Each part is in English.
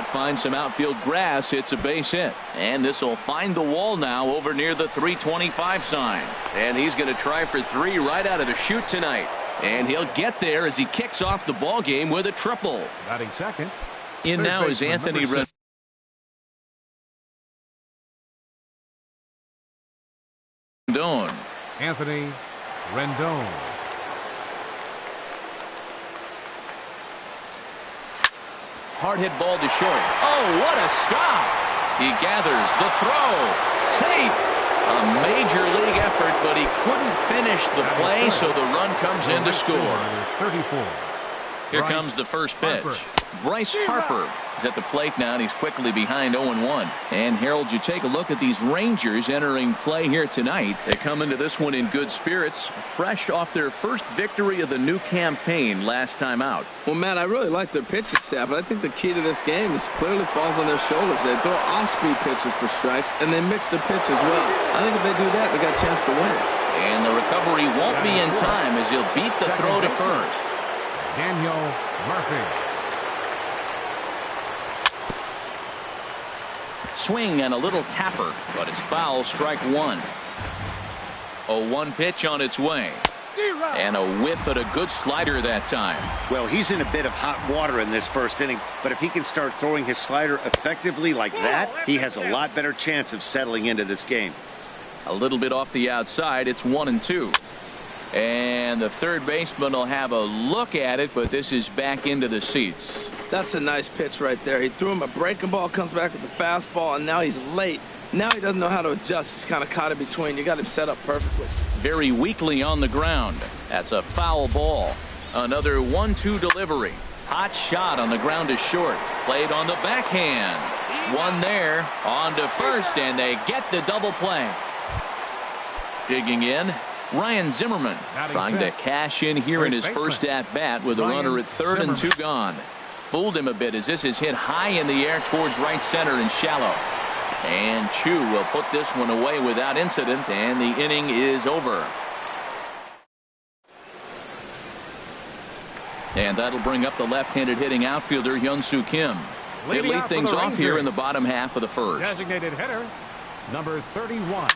finds some outfield grass. It's a base hit. And this will find the wall now over near the 325 sign. And he's going to try for 3 right out of the chute tonight. And he'll get there as he kicks off the ball game with a triple. Batting second. In now is Anthony Rendon. Anthony Rendon. Hard hit ball to short. Oh, what a stop. He gathers the throw. Safe. A major league effort, but he couldn't finish the play, so the run comes in to score. 34. Here comes the first pitch. Bryce Harper is at the plate now, and he's quickly behind 0-1. And Harold, you take a look at these Rangers entering play here tonight. They come into this one in good spirits, fresh off their first victory of the new campaign last time out. Well, Matt, I really like their pitching staff, but I think the key to this game is clearly falls on their shoulders. They throw off-speed pitches for strikes, and they mix the pitch as well. I think if they do that, they got a chance to win. And the recovery won't be in time as he'll beat the throw to first. Daniel Murphy. Swing and a little tapper, but it's foul, strike 1. 0-1 pitch on its way. And a whiff at a good slider that time. Well, he's in a bit of hot water in this first inning, but if he can start throwing his slider effectively like that, he has a lot better chance of settling into this game. A little bit off the outside. It's 1-2. And the third baseman will have a look at it, but this is back into the seats. That's a nice pitch right there. He threw him a breaking ball, comes back with the fastball, and now he's late. Now he doesn't know how to adjust. He's kind of caught in between. You got him set up perfectly. Very weakly on the ground. That's a foul ball. Another 1-2 delivery. Hot shot on the ground is short. Played on the backhand. One there. On to first, and they get the double play. Digging in, Ryan Zimmerman trying to cash in here in his first at-bat with a runner at third and 2 gone. Fooled him a bit as this is hit high in the air towards right center and shallow. And Chu will put this one away without incident, and the inning is over. And that'll bring up the left-handed hitting outfielder Hyun-Soo Kim. They lead things off here in the bottom half of the first. Designated hitter, number 31.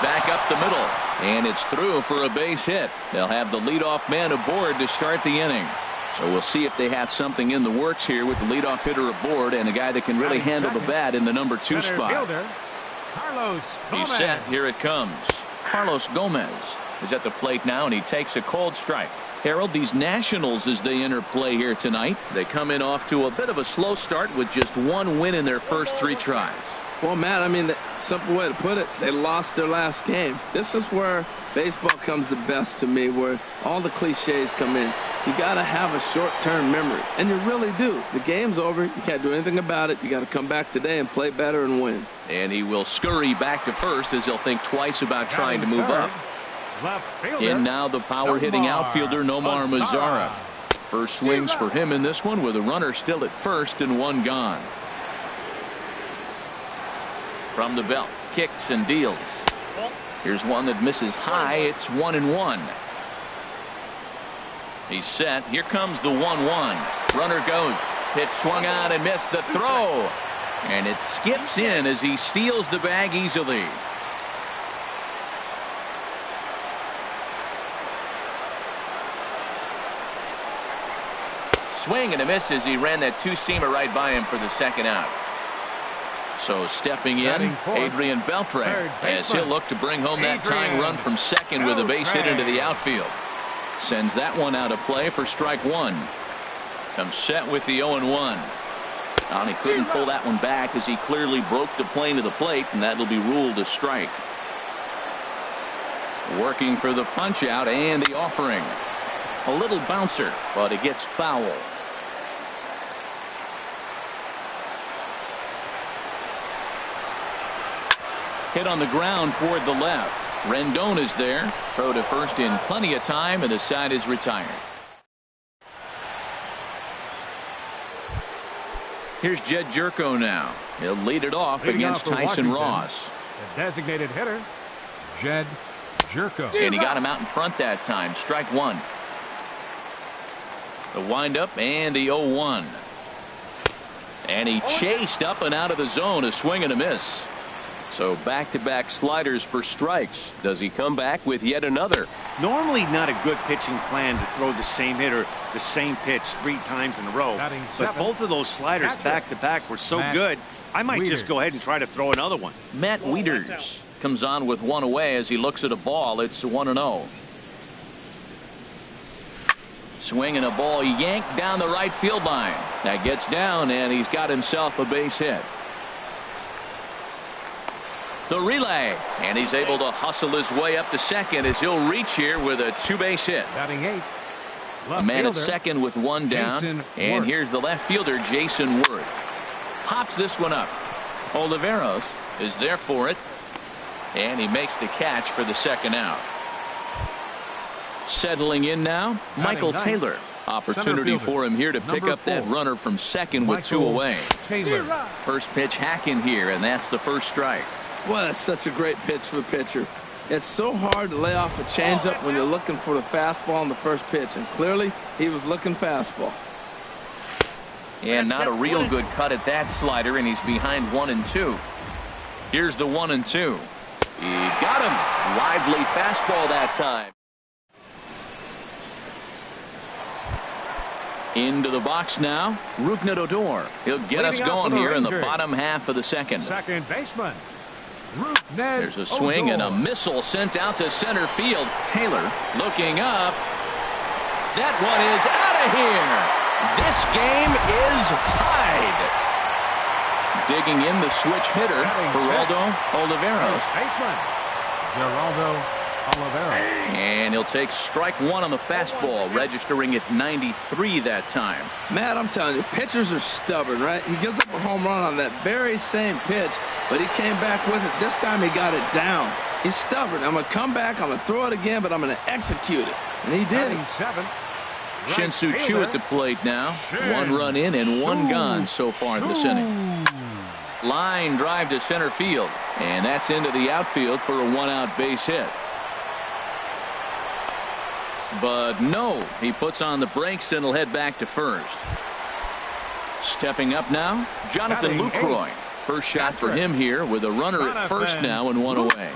Back up the middle, and it's through for a base hit. They'll have the leadoff man aboard to start the inning. So we'll see if they have something in the works here with the leadoff hitter aboard and a guy that can really handle the bat in the number 2 spot. He's set. Here it comes. Carlos Gomez is at the plate now, and he takes a cold strike. Harold, these Nationals, as they enter play here tonight, they come in off to a bit of a slow start with just 1 win in their first 3 tries. Well, Matt, I mean, the simple way to put it, they lost their last game. This is where baseball comes the best to me, where all the cliches come in. You got to have a short-term memory, and you really do. The game's over. You can't do anything about it. You got to come back today and play better and win. And he will scurry back to first as he'll think twice about trying to move up. In now the power-hitting outfielder Nomar Mazara. First swings for him in this one with a runner still at first and 1 gone. From the belt, kicks and deals. Here's one that misses high. It's 1-1. He's set. Here comes the 1-1. Runner goes. Pitch swung out and missed the throw. And it skips in as he steals the bag easily. Swing and a miss as he ran that 2-seamer right by him for the second out. So stepping in, Adrian Beltre, as he'll look to bring home that tying run from second with a base hit into the outfield. Sends that one out of play for strike 1. Comes set with the 0-1. And he couldn't pull that one back as he clearly broke the plane to the plate, and that'll be ruled a strike. Working for the punch out and the offering. A little bouncer, but it gets foul. Hit on the ground toward the left. Rendon is there. Throw to first in plenty of time, and the side is retired. Here's Jed Jerko now. He'll lead it off against Tyson Ross. The designated hitter, Jed Jerko. And he got him out in front that time. Strike 1. The windup and the 0-1. And he chased up and out of the zone, a swing and a miss. So back-to-back sliders for strikes. Does he come back with yet another? Normally not a good pitching plan to throw the same hitter the same pitch 3 times in a row. But both of those sliders back-to-back were so good, I might just go ahead and try to throw another one. Matt Wieters comes on with one away as he looks at a ball. It's 1-0. Swinging a ball yanked down the right field line. That gets down, and he's got himself a base hit. The relay, and he's able to hustle his way up to second as he'll reach here with a 2-base hit. Batting 8. A man at second with one down, and here's the left fielder, Jason Worth. Pops this one up. Oliveros is there for it, and he makes the catch for the second out. Settling in now, Michael Taylor. Opportunity for him here to pick up that runner from second with 2 away. First pitch hacking here, and that's the first strike. Well, that's such a great pitch for the pitcher. It's so hard to lay off a changeup when you're looking for the fastball on the first pitch, and clearly he was looking fastball. And not a real good cut at that slider, and he's behind 1-2. Here's the 1-2. He got him. Lively fastball that time. Into the box now, Rougned Odor. He'll get us going here in the bottom half of the second. Second baseman. There's a swing and a missile sent out to center field. Taylor looking up. That one is out of here. This game is tied. Digging in the switch hitter, Geraldo Oliveros. Baseman. Geraldo Oliveros. And he'll take strike 1 on the fastball, registering at 93 that time. Matt, I'm telling you, pitchers are stubborn, right? He gives up a home run on that very same pitch, but he came back with it. This time he got it down. He's stubborn. I'm going to come back, I'm going to throw it again, but I'm going to execute it. And he did. Shin-Soo Choo at the plate now. 1 run in and 1 gone so far this inning. Line drive to center field, and that's into the outfield for a 1-out base hit. But no, he puts on the brakes and he'll head back to first. Stepping up now, Jonathan Lucroy. First shot for him here with a runner at first now and 1 away.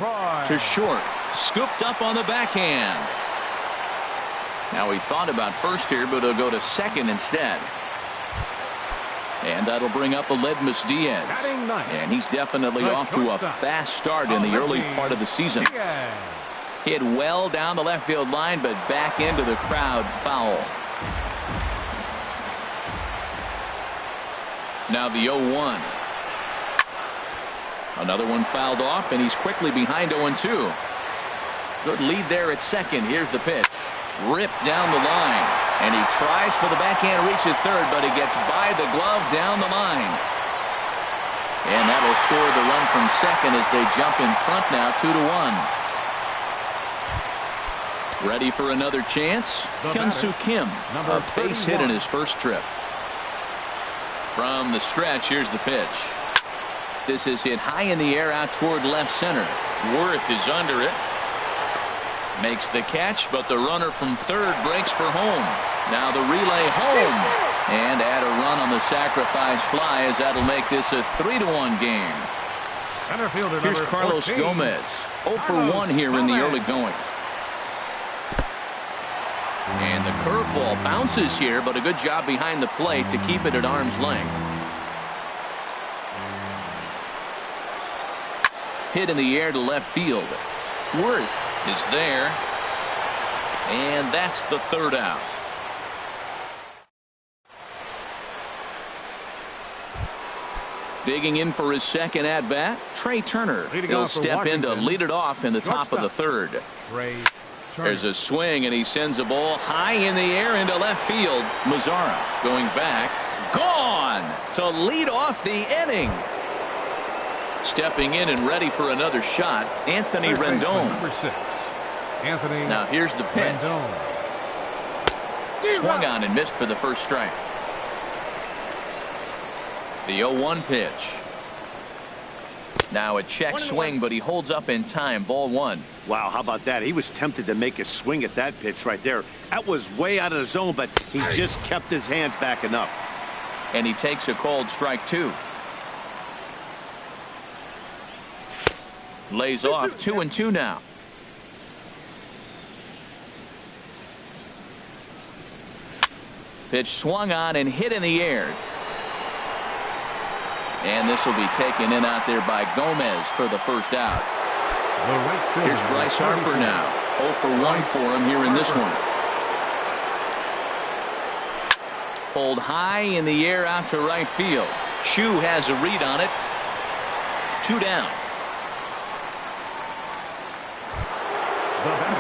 To short, scooped up on the backhand. Now he thought about first here, but he'll go to second instead. And that'll bring up Aledmus Diaz. And he's definitely off to a fast start in the early part of the season. Hit well down the left field line, but back into the crowd, foul. Now the 0-1. Another one fouled off, and he's quickly behind 0-2. Good lead there at second. Here's the pitch. Ripped down the line, and he tries for the backhand reach at third, but he gets by the glove down the line. And that'll score the run from second as they jump in front now, 2-1. Ready for another chance? Hyun-Soo Kim, a base hit in his first trip. From the stretch, here's the pitch. This is hit high in the air out toward left center. Worth is under it. Makes the catch, but the runner from third breaks for home. Now the relay home. And add a run on the sacrifice fly as that'll make this a 3-1 game. Center fielder Here's Carlos 14. Gomez. 0 for 1 here in the early going. And the curveball bounces here, but a good job behind the plate to keep it at arm's length. Hit in the air to left field. Worth is there. And that's the 3rd out. Digging in for his second at-bat, Trey Turner. He'll step in to lead it off in the top of the 3rd. There's a swing, and he sends a ball high in the air into left field. Mazzara going back. Gone to lead off the inning. Stepping in and ready for another shot, Anthony Rendon. Number 6. Anthony. Now here's the pitch. Rendon. Swung on and missed for the first strike. The 0-1 pitch. Now a check swing, but he holds up in time. Ball 1. Wow, how about that? He was tempted to make a swing at that pitch right there. That was way out of the zone, but he just kept his hands back enough. and he takes a called strike 2. Lays off 2-2 now. Pitch swung on and hit in the air. And this will be taken in out there by Gomez for the first out. Here's Bryce Harper now. 0 for 1 for him here in this one. Pulled high in the air out to right field. Chu has a read on it. 2 down.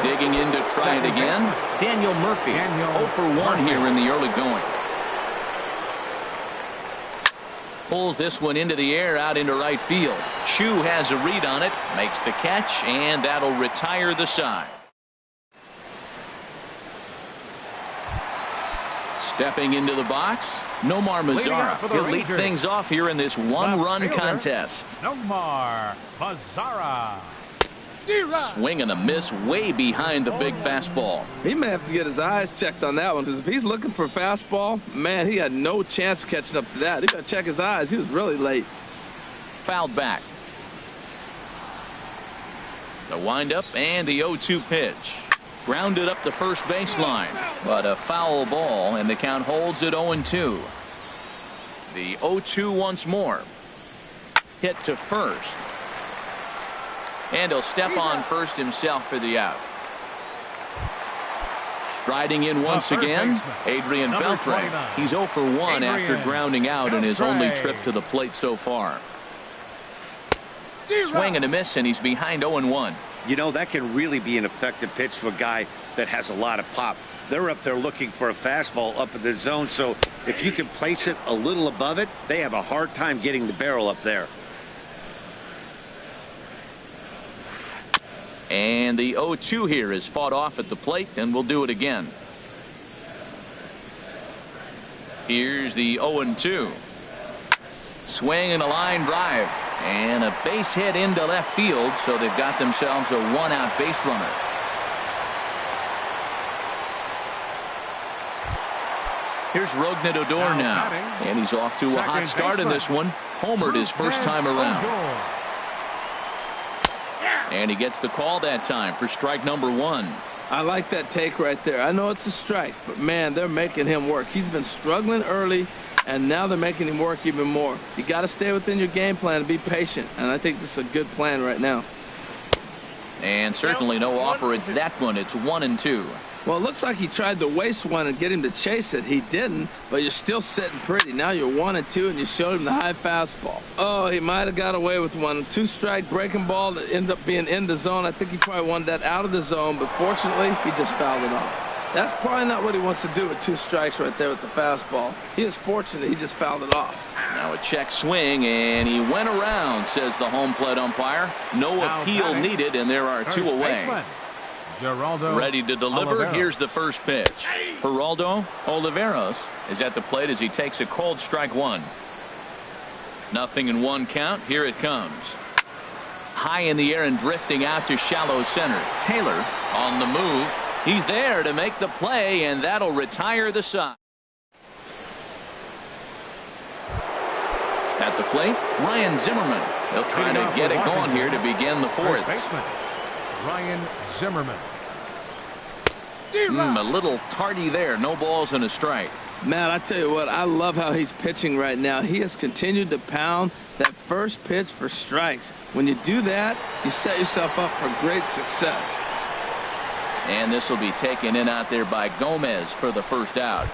Digging in to try it again. Daniel Murphy. 0 for 1 here in the early going. Pulls this one into the air out into right field. Chu has a read on it. Makes the catch, and that'll retire the side. Stepping into the box, Nomar Mazara. He'll lead things off here in this one-run contest. Nomar Mazara. Swing and a miss way behind the big fastball. He may have to get his eyes checked on that one, because if he's looking for a fastball, man, he had no chance of catching up to that. He got to check his eyes. He was really late. Fouled back. The windup and the 0-2 pitch. Grounded up the first baseline, but a foul ball, and the count holds at 0-2. The 0-2 once more. Hit to first. And he'll step on first himself for the out. Striding in once again, Adrian Beltre. He's 0 for 1 after grounding out in his only trip to the plate so far. Swing and a miss, and he's behind 0-1. You know, that can really be an effective pitch to a guy that has a lot of pop. They're up there looking for a fastball up in the zone, so if you can place it a little above it, they have a hard time getting the barrel up there. And the 0-2 here is fought off at the plate, and we'll do it again. Here's the 0-2. Swing and a line drive. And a base hit into left field, so they've got themselves a one-out base runner. Here's Rougned Odor now. And he's off to a hot start in this one. Homered his first time around. And he gets the call that time for strike number 1. I like that take right there. I know it's a strike, but man, they're making him work. He's been struggling early, and now they're making him work even more. You got to stay within your game plan and be patient, and I think this is a good plan right now. And certainly no offer at that one. It's 1-2. Well, it looks like he tried to waste one and get him to chase it. He didn't, but you're still sitting pretty. Now you're 1-2, and you showed him the high fastball. Oh, he might have got away with one. 2-strike breaking ball that ended up being in the zone. I think he probably wanted that out of the zone, but fortunately, he just fouled it off. That's probably not what he wants to do with 2 strikes right there with the fastball. He is fortunate he just fouled it off. Now a check swing, and he went around, says the home plate umpire. No appeal needed, and there are 2 away. Ready to deliver. Oliveros. Here's the first pitch. Geraldo Oliveros is at the plate as he takes a cold strike 1. 0-1 count. Here it comes. High in the air and drifting out to shallow center. Taylor on the move. He's there to make the play, and that'll retire the side. At the plate, Ryan Zimmerman. They'll try to get it going here to begin the 4th. Ryan Zimmerman. A little tardy there. No balls and a strike. Man, I tell you what, I love how he's pitching right now. He has continued to pound that first pitch for strikes. When you do that, you set yourself up for great success. And this will be taken in out there by Gomez for the first out.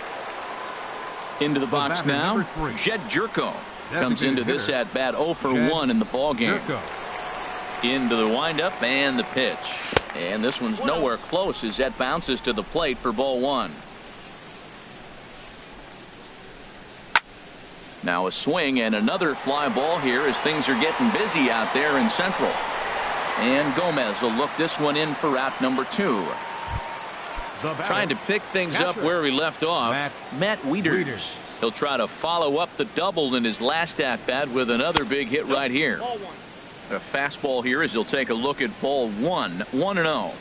Into the box now, Jed Jerko comes into this at bat 0 for 1 in the ball game. Into the windup and the pitch. And this one's nowhere close as that bounces to the plate for ball 1. Now a swing and another fly ball here as things are getting busy out there in Central. And Gomez will look this one in for out number 2. Trying to pick things up where he left off, Matt Wieters. He'll try to follow up the double in his last at-bat with another big hit right here. A fastball here as he'll take a look at ball 1. 1-0.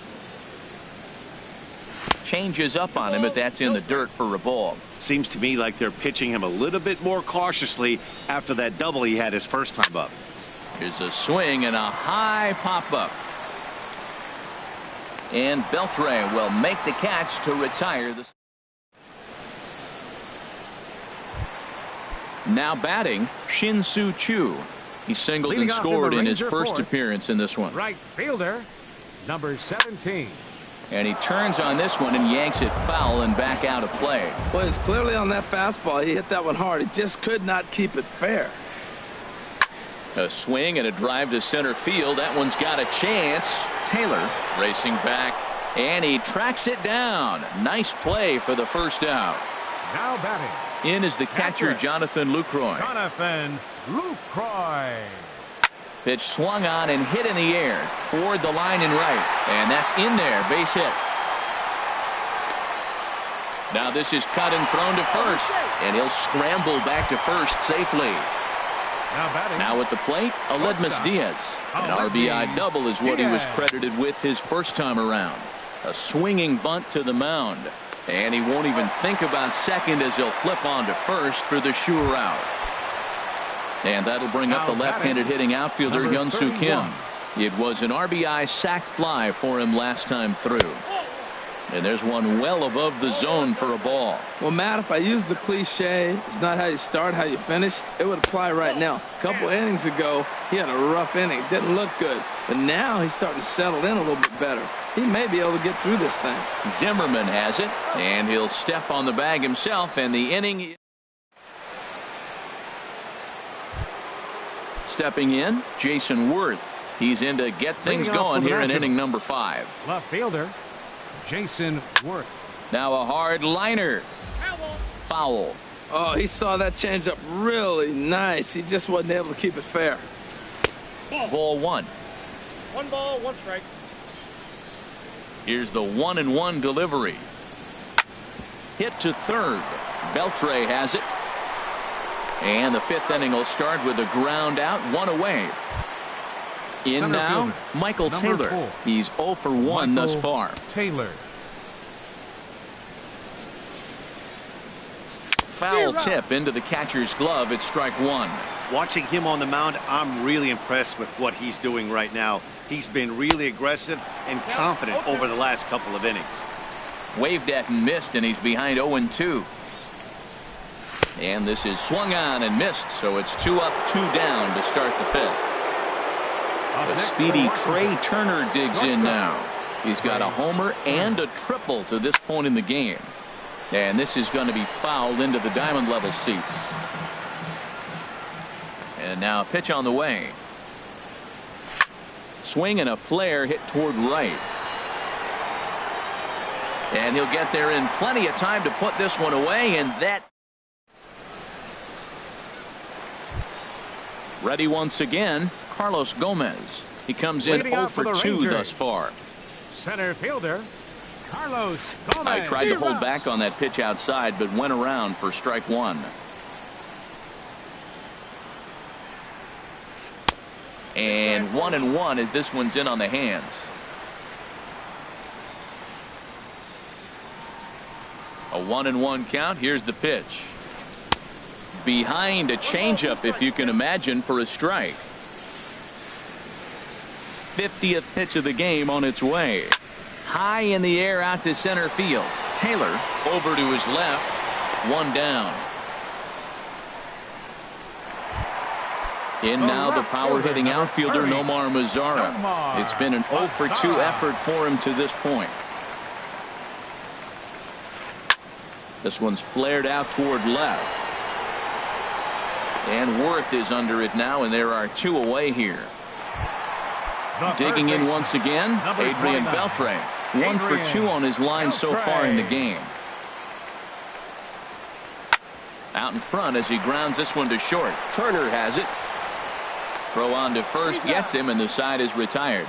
changes up on him, but that's in the dirt for a ball. Seems to me like they're pitching him a little bit more cautiously after that double he had his first time up. Here's a swing and a high pop-up. And Beltre will make the catch to retire the. Now batting, Shin-Soo Choo. He singled and scored in his first appearance in this one. Right fielder, number 17. And he turns on this one and yanks it foul and back out of play. Well, it's clearly on that fastball. He hit that one hard. He just could not keep it fair. A swing and a drive to center field. That one's got a chance. Taylor racing back, and he tracks it down. Nice play for the first out. Now batting. In is the catcher, Jonathan Lucroy. Jonathan Lucroy. Pitch swung on and hit in the air toward the line and right, and that's in there. Base hit. Now this is cut and thrown to first, and he'll scramble back to first safely. Now at the plate, Aledmus Diaz. An RBI double is what he was credited with his first time around. A swinging bunt to the mound, and he won't even think about second as he'll flip on to first for the sure out. And that'll bring up the left-handed hitting outfielder Hyun-Soo Kim. It was an RBI sac fly for him last time through. And there's one well above the zone for a ball. Well, Matt, if I use the cliche, it's not how you start, how you finish, it would apply right now. A couple innings ago, he had a rough inning. Didn't look good. But now he's starting to settle in a little bit better. He may be able to get through this thing. Zimmerman has it, and he'll step on the bag himself, and the inning. Stepping in, Jason Worth. He's in to get things going here in inning number 5. Left fielder, Jason Worth. Now a hard liner. Foul. Oh, he saw that changeup really nice. He just wasn't able to keep it fair. Ball 1. 1 ball, 1 strike. Here's the 1-1 delivery. Hit to third. Beltre has it. And the 5th inning will start with a ground out, 1 away. In Center now, fielder, Michael number Taylor. 4. He's 0 for 1 thus far. Taylor. Foul tip into the catcher's glove at strike 1. Watching him on the mound, I'm really impressed with what he's doing right now. He's been really aggressive and confident over the last couple of innings. Waved at and missed, and he's behind 0-2. And this is swung on and missed, so it's 2 up, 2 down to start the 5th. The speedy Trey Turner digs in now. He's got a homer and a triple to this point in the game. And this is going to be fouled into the diamond level seats. And now a pitch on the way. Swing and a flare hit toward right. And he'll get there in plenty of time to put this one away, and that. Ready once again, Carlos Gomez. He comes in 0 for 2 thus far. Center fielder, Carlos Gomez. I tried to hold back on that pitch outside, but went around for strike 1. And 1-1 as this one's in on the hands. A 1-1 count. Here's the pitch. Behind a changeup, if you can imagine, for a strike. 50th pitch of the game on its way. High in the air out to center field. Taylor over to his left. 1 down. In now the power hitting outfielder Nomar Mazara. It's been an 0 for 2 effort for him to this point. This one's flared out toward left. And Worth is under it now, and there are 2 away here. Digging in once again, Adrian Beltre. 1 for 2 on his line so far in the game. Out in front as he grounds this one to short. Turner has it. Throw on to first, gets him, and the side is retired.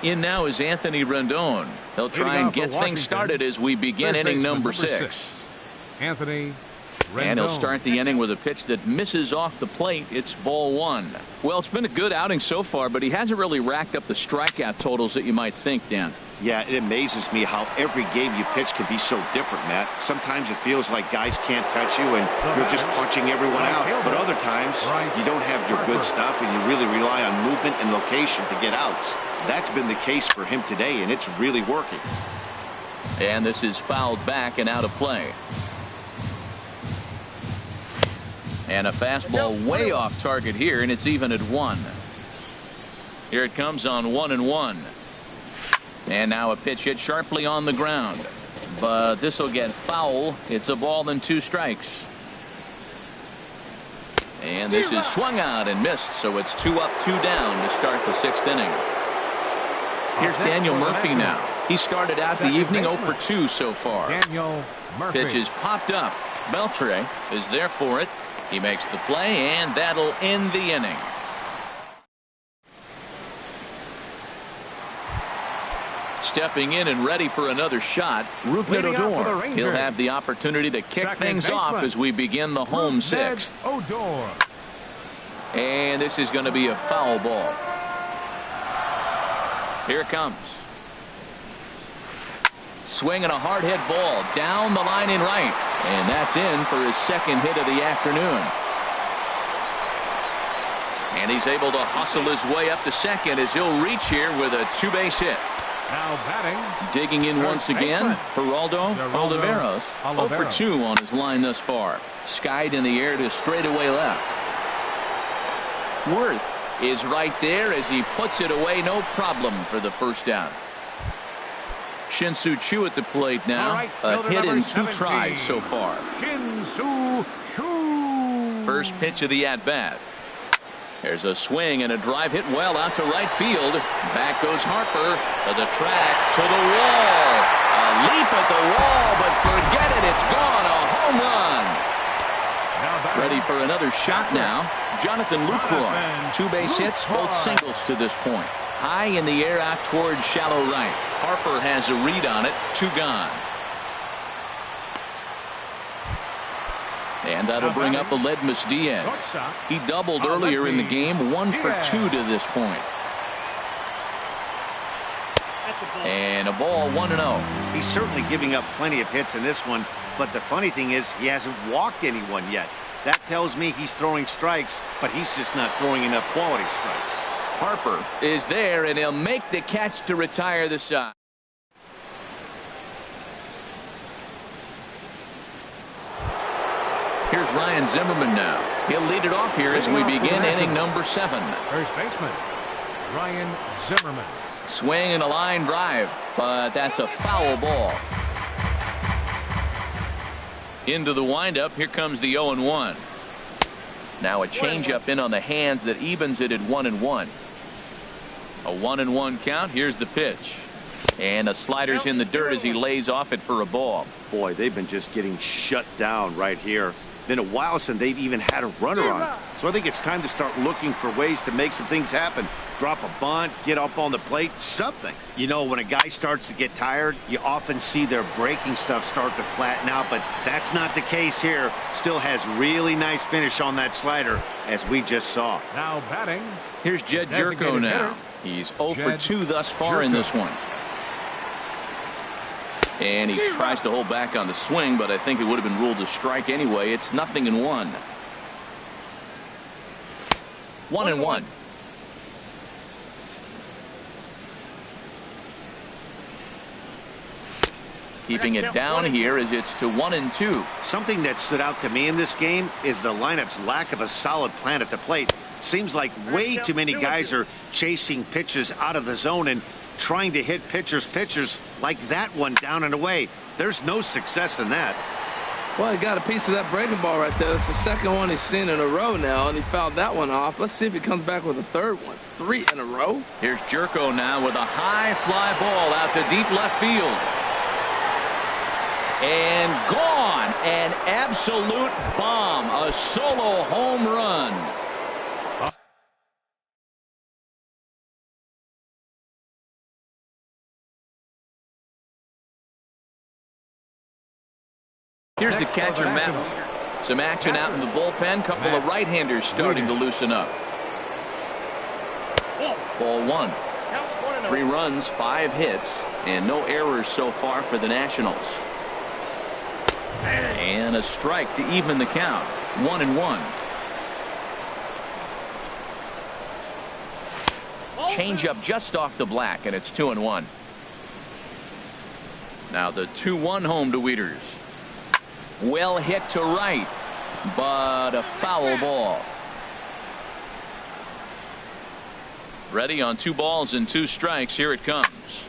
In now is Anthony Rendon. He'll try and get things started as we begin inning number 6. Anthony And he'll Rendon. start the inning with a pitch that misses off the plate. It's ball one. Well, it's been a good outing so far, but he hasn't really racked up the strikeout totals that you might think, Dan. Yeah, it amazes me how every game you pitch can be so different, Matt. Sometimes it feels like guys can't touch you and you're just punching everyone out. But other times you don't have your good stuff and you really rely on movement and location to get outs. That's been the case for him today, and it's really working. And this is fouled back and out of play. And a fastball way off target here, and it's even at 1. Here it comes on 1-1. And now a pitch hit sharply on the ground. But this will get foul. It's a ball and 2 strikes. And this is swung out and missed, so it's 2 up, 2 down to start the 6th inning. Here's Daniel Murphy now. He started out the evening 0 for 2 so far. Daniel Murphy. Pitch is popped up. Beltre is there for it. He makes the play, and that'll end the inning. Stepping in and ready for another shot, Rougned Leading off for the Odor. Rangers. He'll have the opportunity to kick Second things off baseman. as we begin the home Rougned 6th. Odor. And this is going to be a foul ball. Here it comes. Swinging a hard hit ball down the line in right. And that's in for his 2nd hit of the afternoon. And he's able to hustle his way up to 2nd as he'll reach here with a 2-base hit. Now batting. Digging in once again, Geraldo Oliveros. 0 for 2 on his line thus far. Skied in the air to straightaway left. Worth is right there as he puts it away, no problem for the first out. Shin-Soo Choo at the plate now. Right, A hit number in 2 17. tries so far. Shin-Soo Choo. First pitch of the at-bat. There's a swing and a drive hit well out to right field. Back goes Harper to the track, to the wall. A leap at the wall, but forget it. It's gone. A home run. Now batting. Ready for another shot now. Jonathan Lucroy. 2 base hits, both Lucroy. singles to this point. High in the air out towards shallow right. Harper has a read on it. 2 gone. And that'll bring up Aledmus Diaz. Shortstop. He doubled earlier in the game. 1 for 2 to this point. And a ball 1-0. He's certainly giving up plenty of hits in this one, but the funny thing is he hasn't walked anyone yet. That tells me he's throwing strikes, but he's just not throwing enough quality strikes. Harper is there, and he'll make the catch to retire the side. Here's Ryan Zimmerman now. He'll lead it off here as we begin inning number 7. First baseman Ryan Zimmerman. Swing and a line drive, but that's a foul ball. Into the windup. Here comes the 0-1. Now a changeup in on the hands that evens it at 1-1. A 1-1 count. Here's the pitch. And a slider's in the dirt as he lays off it for a ball. Boy, they've been just getting shut down right here. Been a while since they've even had a runner on. So I think it's time to start looking for ways to make some things happen. Drop a bunt, get up on the plate, something. You know, when a guy starts to get tired, you often see their breaking stuff start to flatten out, but that's not the case here. Still has really nice finish on that slider, as we just saw. Now batting. Here's Jed Jerko Designated now. hitter. He's 0 for Jed 2 thus far in Jerko. this one. And he tries to hold back on the swing, but I think it would have been ruled a strike anyway. It's 0-1. 1-1. Keeping it down here as it's to 1-2. Something that stood out to me in this game is the lineup's lack of a solid plan at the plate. Seems like way too many guys are chasing pitches out of the zone and trying to hit pitchers like that one down and away. There's no success in that. Well, he got a piece of that breaking ball right there. That's the second one he's seen in a row now, and he fouled that one off. Let's see if he comes back with a third one. 3 in a row. Here's Jerko now with a high fly ball out to deep left field. And gone. An absolute bomb. A solo home run. Here's the catcher, Matt. Some action out in the bullpen. Couple of right-handers starting to loosen up. Ball 1. 3 runs, 5 hits, and no errors so far for the Nationals. And a strike to even the count. 1-1. Change up just off the black, and it's 2-1. Now the 2-1 home to Wieters. Well hit to right, but a foul ball. Ready on 2 balls and 2 strikes. Here it comes.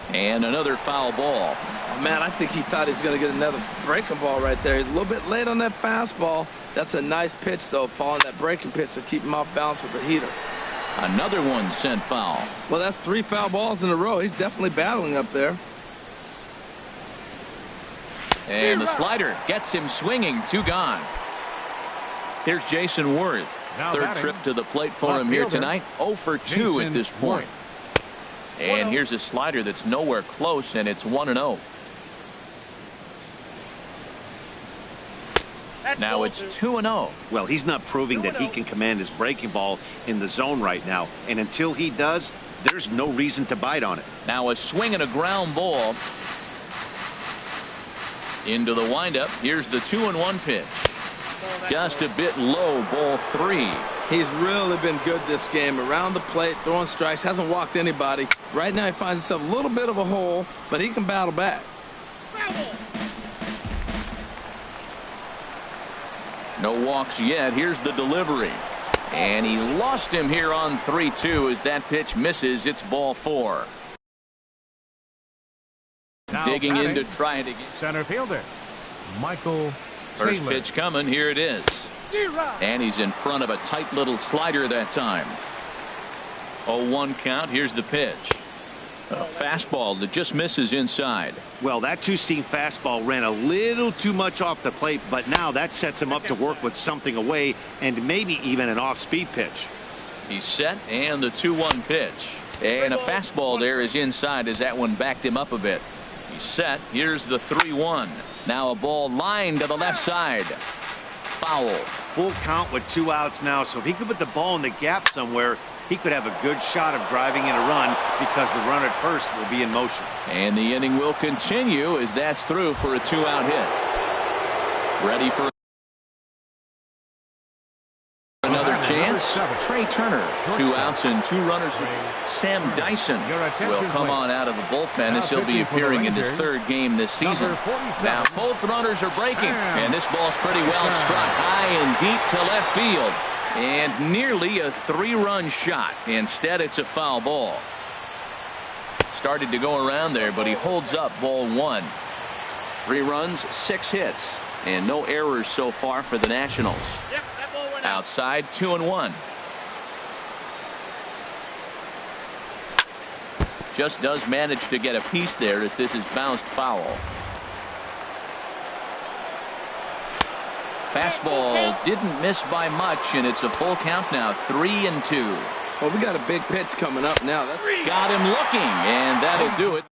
And another foul ball. Man, I think he thought he was going to get another breaking ball right there. He's a little bit late on that fastball. That's a nice pitch, though, following that breaking pitch to keep him off balance with the heater. Another one sent foul. Well, that's 3 foul balls in a row. He's definitely battling up there. And the slider gets him swinging. 2 gone. Here's Jason Worth. Now Third batting, trip to the plate for him here tonight. 0 for 2 at this point. And here's a slider that's nowhere close, and it's 1-0. Now it's 2-0. Well, he's not proving that he can command his breaking ball in the zone right now. And until he does, there's no reason to bite on it. Now a swing and a ground ball. Into the windup. Here's the 2-1 pitch. Just a bit low, ball 3. He's really been good this game. Around the plate, throwing strikes, hasn't walked anybody. Right now he finds himself a little bit of a hole, but he can battle back. No walks yet. Here's the delivery. And he lost him here on 3-2 as that pitch misses. It's ball 4. Now Digging in to batting, try it again. Center fielder, Michael First Taylor. pitch coming. Here it is. And he's in front of a tight little slider that time. 0-1 count. Here's the pitch. A fastball that just misses inside. Well, that 2-seam fastball ran a little too much off the plate, but now that sets him up to work with something away and maybe even an off-speed pitch. He's set, and the 2-1 pitch. And a fastball there is inside as that one backed him up a bit. He's set. Here's the 3-1. Now a ball lined to the left side. Foul. Full count with 2 outs now, so if he could put the ball in the gap somewhere, he could have a good shot of driving in a run because the runner at first will be in motion. And the inning will continue as that's through for a 2-out hit. Ready for another chance. Trey Turner. 2 outs and 2 runners. Sam Dyson will come on out of the bullpen as he'll be appearing in his 3rd game this season. Now both runners are breaking, and this ball's pretty well struck high and deep to left field. And nearly a 3-run shot. Instead, it's a foul ball. Started to go around there, but he holds up ball 1. 3 runs, 6 hits, and no errors so far for the Nationals. Outside, 2-1. Just does manage to get a piece there as this is bounced foul. Fastball didn't miss by much, and it's a full count now. 3-2. Well, we got a big pitch coming up now. Got him looking, and that'll do it.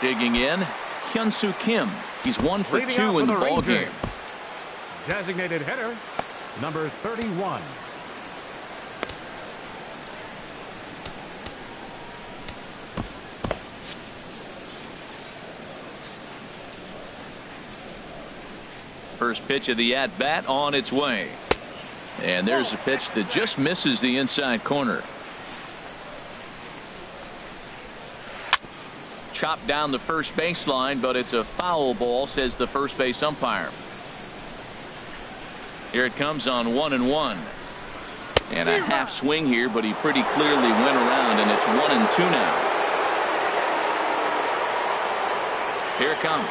Digging in, Hyun-Soo Kim. He's 1 for 2 in the ball game. Designated hitter, number 31. First pitch of the at-bat on its way. And there's a pitch that just misses the inside corner. Chopped down the first baseline, but it's a foul ball, says the first base umpire. Here it comes on 1-1. And a half swing here, but he pretty clearly went around, and it's 1-2 now. Here it comes.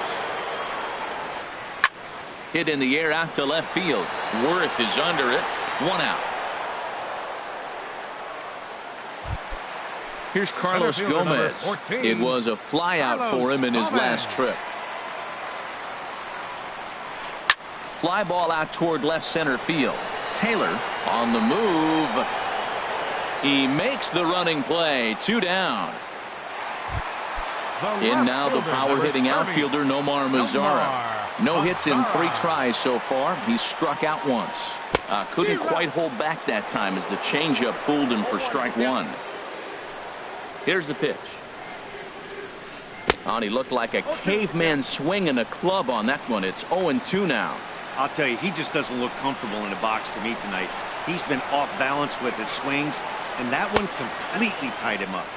Hit in the air out to left field. Worth is under it. 1 out. Here's Carlos Gomez. It was a fly out for him in his last trip. Fly ball out toward left center field. Taylor on the move. He makes the running play. 2 down. In now the power-hitting outfielder Nomar Mazara. No hits in 3 tries so far. He struck out once. Couldn't quite hold back that time as the changeup fooled him for strike 1. Here's the pitch. Oh, and he looked like a caveman swinging a club on that one. It's 0-2 now. I'll tell you, he just doesn't look comfortable in the box to me tonight. He's been off balance with his swings, and that one completely tied him up.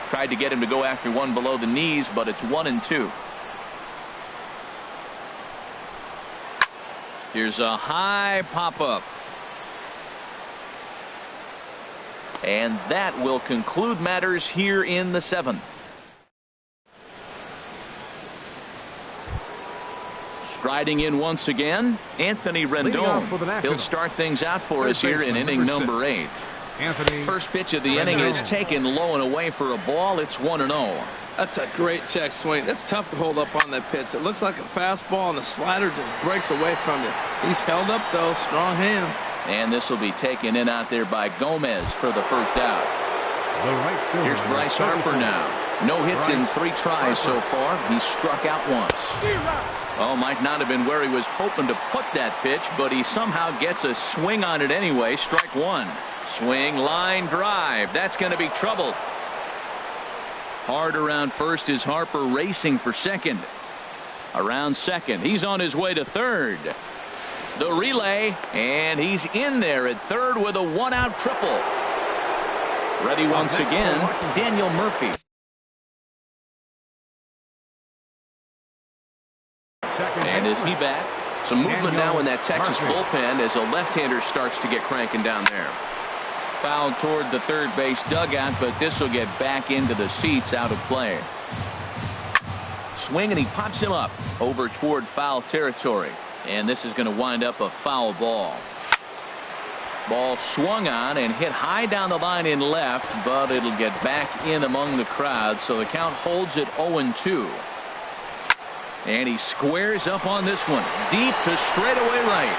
Tried to get him to go after one below the knees, but it's 1-2. Here's a high pop-up. And that will conclude matters here in the 7th. Striding in once again, Anthony Rendon. He'll start things out for us here in inning number 8. First pitch of the inning is taken low and away for a ball. It's 1-0. That's a great check swing. That's tough to hold up on that pitch. It looks like a fastball, and the slider just breaks away from it. He's held up, though. Strong hands. And this will be taken in out there by Gomez for the first out. Here's Bryce Harper now. No hits in 3 tries so far. He struck out once. Oh, might not have been where he was hoping to put that pitch, but he somehow gets a swing on it anyway. Strike 1. Swing, line drive. That's going to be trouble. Hard around first is Harper racing for second. Around second. He's on his way to third. The relay, and he's in there at third with a 1-out triple. Ready once again, Daniel Murphy. And as he bats, some movement now in that Texas bullpen as a left-hander starts to get cranking down there. Foul toward the third base dugout, but this will get back into the seats, out of play. Swing, and he pops him up over toward foul territory. And this is going to wind up a foul ball. Ball swung on and hit high down the line in left, but it'll get back in among the crowd, so the count holds at 0-2. And he squares up on this one, deep to straightaway right.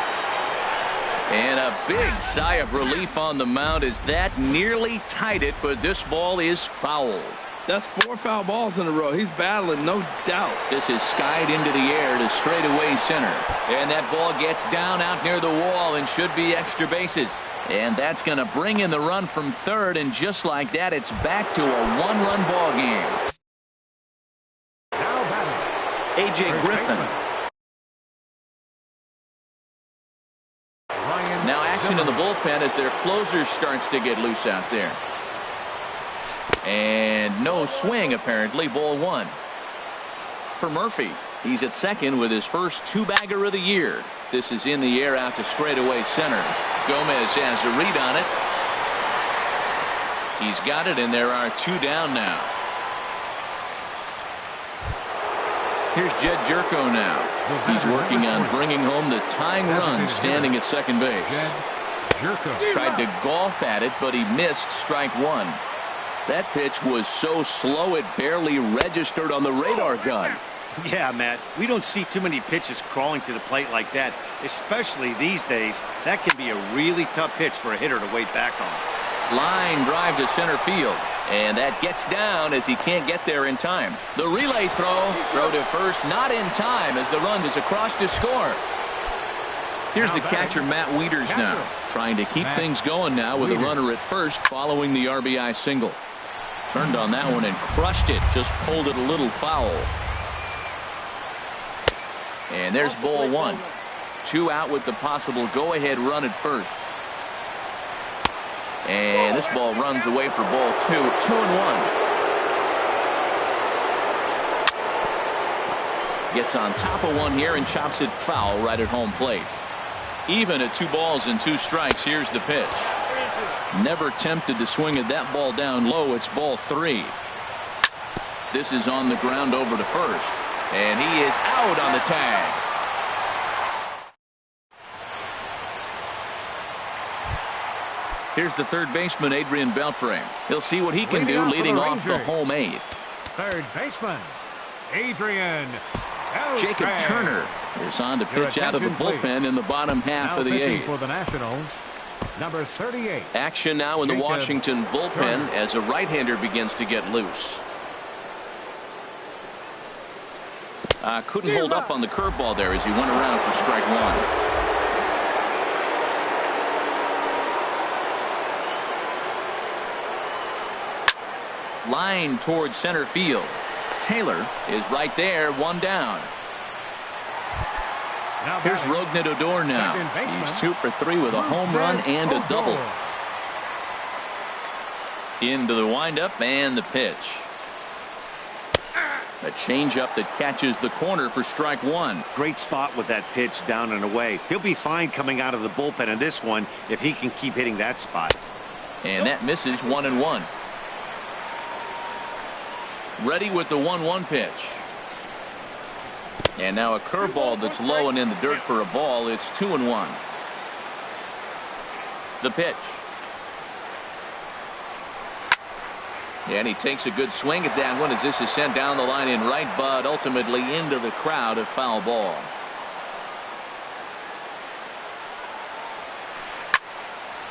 And a big sigh of relief on the mound as that nearly tied it, but this ball is foul. That's 4 foul balls in a row. He's battling, no doubt. This is skied into the air to straightaway center. And that ball gets down out near the wall and should be extra bases. And that's going to bring in the run from third, and just like that, it's back to a 1-run ball game. A.J. Griffin. Now action in the bullpen as their closer starts to get loose out there. And no swing, apparently. Ball 1. For Murphy, he's at second with his first 2-bagger of the year. This is in the air out to straightaway center. Gomez has a read on it. He's got it, and there are 2 down now. Here's Jed Jerko now. He's working on bringing home the tying run, standing at second base. Tried to golf at it, but he missed strike 1. That pitch was so slow it barely registered on the radar gun. Yeah, Matt, we don't see too many pitches crawling to the plate like that, especially these days. That can be a really tough pitch for a hitter to wait back on. Line drive to center field, and that gets down as he can't get there in time. The relay throw to first, not in time as the run is across to score. Here's the catcher, Matt Wieters, now trying to keep things going now with a runner at first following the RBI single. Turned on that one and crushed it, just pulled it a little foul. And there's ball 1. 2 out with the possible go-ahead run at first. And this ball runs away for ball 2. 2-1. Gets on top of one here and chops it foul right at home plate. Even at 2 balls and 2 strikes. Here's the pitch. Never tempted to swing at that ball down low. It's ball 3. This is on the ground over to first. And he is out on the tag. Here's the third baseman, Adrian Beltre. He'll see what he can do leading off the home 8th. Third baseman, Adrian Beltre. Jacob Turner is on to pitch out of the bullpen in the bottom half of the 8th. For the Nationals, number 38. Action now in the Washington bullpen as a right-hander begins to get loose. Couldn't hold up on the curveball there as he went around for strike one. Line towards center field. Taylor is right there, one down. Here's Rougned Odor now. He's 2 for 3 with a home run and a double. Into the windup and the pitch. A changeup that catches the corner for strike one. Great spot with that pitch down and away. He'll be fine coming out of the bullpen in this one if he can keep hitting that spot. And that misses 1-1. Ready with the 1-1 pitch. And now a curveball that's low and in the dirt for a ball. It's 2-1. The pitch. And he takes a good swing at that one as this is sent down the line in right, but ultimately into the crowd, a foul ball.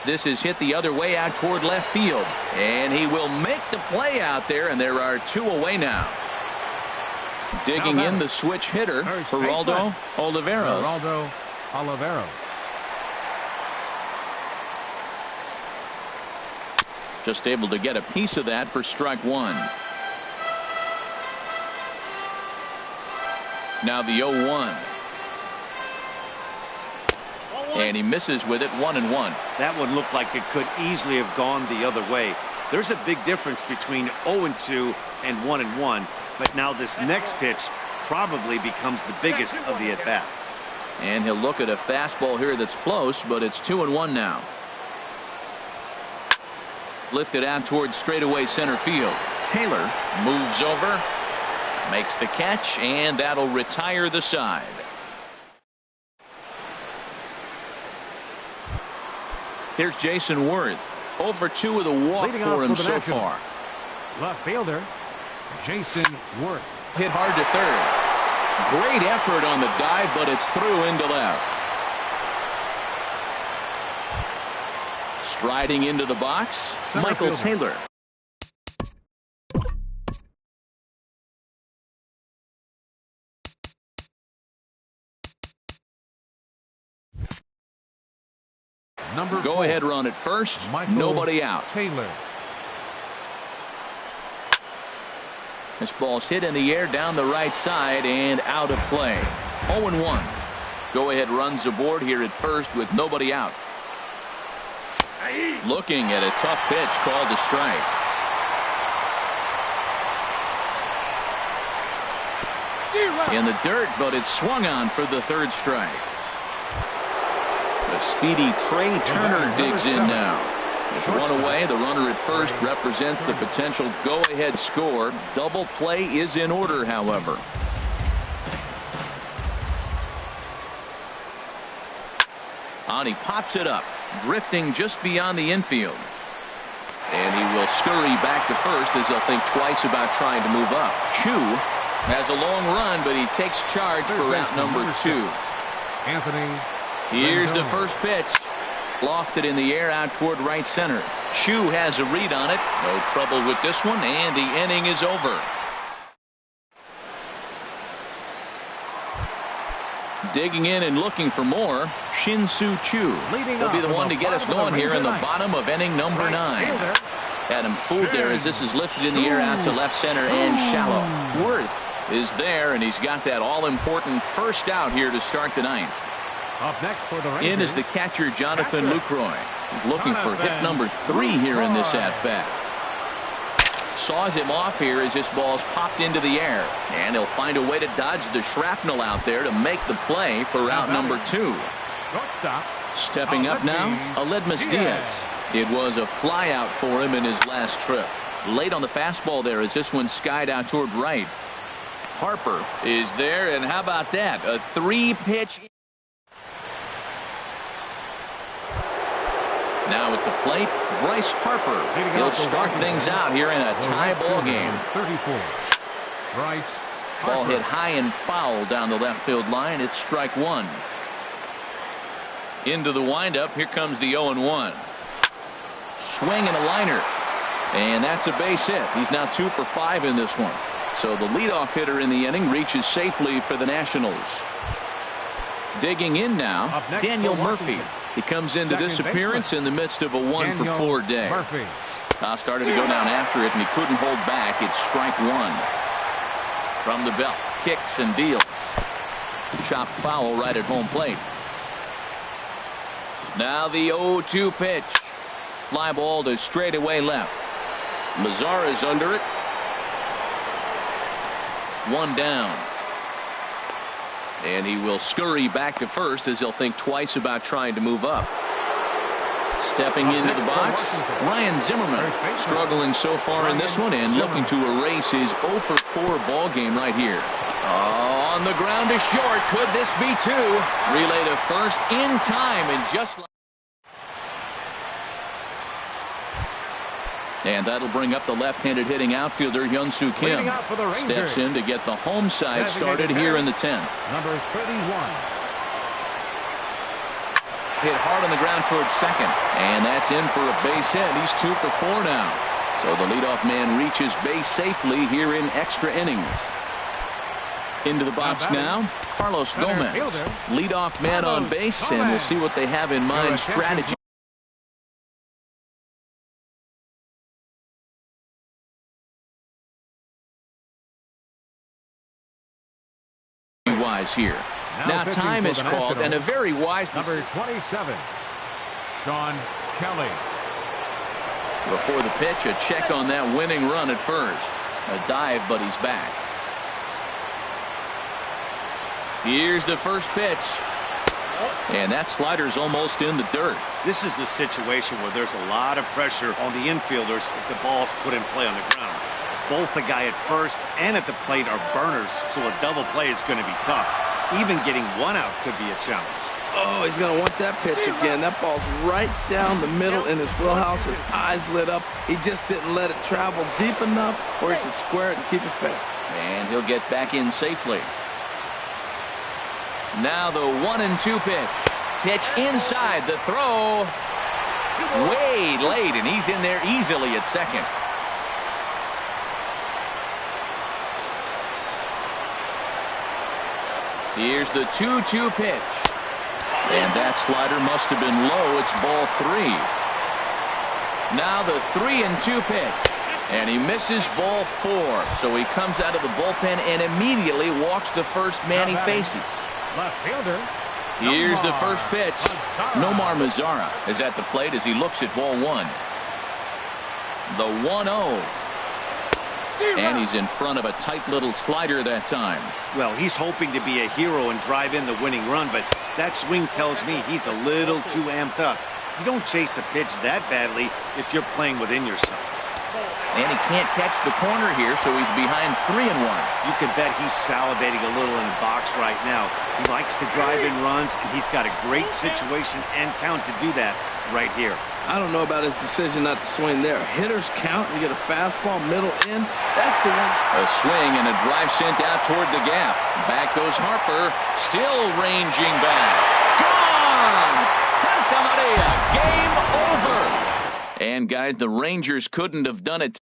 This is hit the other way out toward left field. And he will make the play out there, and there are 2 away now. Digging in the switch hitter, Geraldo Oliveros. Just able to get a piece of that for strike one. Now the 0-1. And he misses with it, 1-1. That one looked like it could easily have gone the other way. There's a big difference between 0-2 and 1-1. But now this next pitch probably becomes the biggest of the at-bat. And he'll look at a fastball here that's close, but it's 2-1 now. Lifted out towards straightaway center field. Taylor moves over, makes the catch, and that'll retire the side. Here's Jason Worth. 0 for 2 with a walk for him so far. Left fielder Jason Worth. Hit hard to third. Great effort on the dive, but it's through into left. Striding into the box, Michael Taylor. Go ahead run at first. Nobody out. Taylor. This ball's hit in the air down the right side and out of play. 0-1. Go ahead runs aboard here at first with nobody out. Looking at a tough pitch called a strike. In the dirt, but it's swung on for the third strike. The speedy Trey Turner digs in now. There's one away. The runner at first represents the potential go-ahead score. Double play is in order, however. And he pops it up, drifting just beyond the infield. And he will scurry back to first as he'll think twice about trying to move up. Chu has a long run, but he takes charge for route number 2. Anthony. Here's the first pitch. Lofted in the air out toward right center. Chu has a read on it. No trouble with this one, and the inning is over. Digging in and looking for more, Shin-Soo Choo. He'll be the one to get us going here in the bottom of inning number 9. Had him fooled there as this is lifted in the air out to left center and shallow. Worth is there, and he's got that all-important first out here to start the 9th. Up next for the Rangers. In is the catcher, Jonathan Lucroy. He's looking for hit number 3 here in this at-bat. Saws him off here as this ball's popped into the air. And he'll find a way to dodge the shrapnel out there to make the play for route number 2. Stepping up now, Aledmus Diaz. It was a fly out for him in his last trip. Late on the fastball there as this one skied out toward right. Harper is there, and how about that? A 3-pitch. Now at the plate, Bryce Harper. He'll start things out here in a tie ball game. 34. Bryce Harper. Ball hit high and foul down the left field line. It's strike 1. Into the windup. Here comes the 0-1. Swing and a liner. And that's a base hit. He's now 2 for 5 in this one. So the leadoff hitter in the inning reaches safely for the Nationals. Digging in now, Daniel Murphy. He comes into this appearance in the midst of a 1-for-4 day. Started to go down after it, and he couldn't hold back. It's strike one. From the belt, kicks and deals. Chopped foul right at home plate. Now the 0-2 pitch. Fly ball to straightaway left. Mazara's under it. One down. And he will scurry back to first as he'll think twice about trying to move up. Stepping into the box, Ryan Zimmerman, struggling so far in this one and looking to erase his 0-for-4 ball game right here. On the ground to short. Could this be two? Relay to first in time, and just like. And that'll bring up the left-handed hitting outfielder Hyun-Soo Kim. Steps in to get the home side started here in the 10th. Number 31. Hit hard on the ground towards second. And that's in for a base hit. He's 2 for 4 now. So the leadoff man reaches base safely here in extra innings. Into the box now, Carlos Gomez. Leadoff man on base, and we'll see what they have in mind strategy. Here. Now time is called, and a very wise number 27, Sean Kelly. Before the pitch, a check on that winning run at first. A dive, but he's back. Here's the first pitch. And that slider's almost in the dirt. This is the situation where there's a lot of pressure on the infielders if the ball's put in play on the ground. Both the guy at first and at the plate are burners, so a double play is going to be tough. Even getting one out could be a challenge. Oh, he's going to want that pitch again. That ball's right down the middle in his wheelhouse. His eyes lit up. He just didn't let it travel deep enough where he could square it and keep it fair. And he'll get back in safely. Now the 1-2 pitch. Pitch inside. The throw way late, and he's in there easily at second. Here's the 2-2 pitch. And that slider must have been low. It's ball 3. Now the 3-2 pitch. And he misses ball 4. So he comes out of the bullpen and immediately walks the first man he faces. Left fielder. Here's the first pitch. Nomar Mazara is at the plate as he looks at ball 1. The 1-0. And he's in front of a tight little slider that time. Well, he's hoping to be a hero and drive in the winning run, but that swing tells me he's a little too amped up. You don't chase a pitch that badly if you're playing within yourself. And he can't catch the corner here, so he's behind 3-1. You can bet he's salivating a little in the box right now. He likes to drive in runs, and he's got a great situation and count to do that right here. I don't know about his decision not to swing there. Hitters count. You get a fastball, middle in. That's the one. A swing and a drive sent out toward the gap. Back goes Harper. Still ranging back. Gone! Santa Maria. Game over. And guys, the Rangers couldn't have done it.